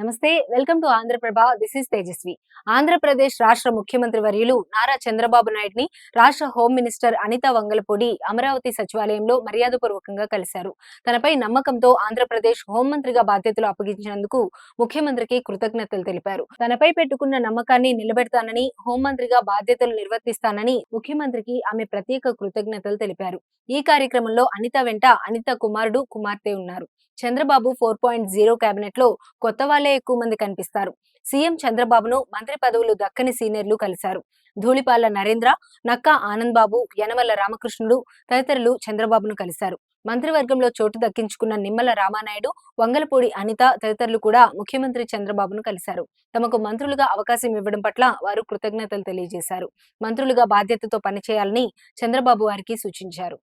నమస్తే, welcome to Andhra Prabha. This is Tejaswi. Andhra Pradesh రాష్ట్ర ముఖ్యమంత్రి వర్యులు నారా చంద్రబాబు నాయుడిని రాష్ట్ర హోం మినిస్టర్ అనితా వంగలపూడి అమరావతి సచివాలయంలో మర్యాదపూర్వకంగా కలిశారు. తనపై నమ్మకంతో ఆంధ్రప్రదేశ్ హోంమంత్రిగా బాధ్యతలు అప్పగించినందుకు ముఖ్యమంత్రికి కృతజ్ఞతలు తెలిపారు. తనపై పెట్టుకున్న నమ్మకాన్ని నిలబెడతానని, హోంమంత్రిగా బాధ్యతలు నిర్వర్తిస్తానని ముఖ్యమంత్రికి ఆమె ప్రత్యేక కృతజ్ఞతలు తెలిపారు. ఈ కార్యక్రమంలో అనిత వెంట అనిత కుమారుడు, కుమార్తె ఉన్నారు. చంద్రబాబు 4.0 కేబినెట్ లో కొత్త వాళ్లే ఎక్కువ మంది కనిపిస్తారు. సీఎం చంద్రబాబును మంత్రి పదవులు దక్కని సీనియర్లు కలిశారు. ధూళిపాల నరేంద్ర, నక్కా ఆనంద్ బాబు, యనమల రామకృష్ణుడు తదితరులు చంద్రబాబును కలిశారు. మంత్రివర్గంలో చోటు దక్కించుకున్న నిమ్మల రామానాయుడు, వంగలపూడి అనిత తదితరులు కూడా ముఖ్యమంత్రి చంద్రబాబును కలిశారు. తమకు మంత్రులుగా అవకాశం ఇవ్వడం పట్ల వారు కృతజ్ఞతలు తెలియజేశారు. మంత్రులుగా బాధ్యతతో పనిచేయాలని చంద్రబాబు వారికి సూచించారు.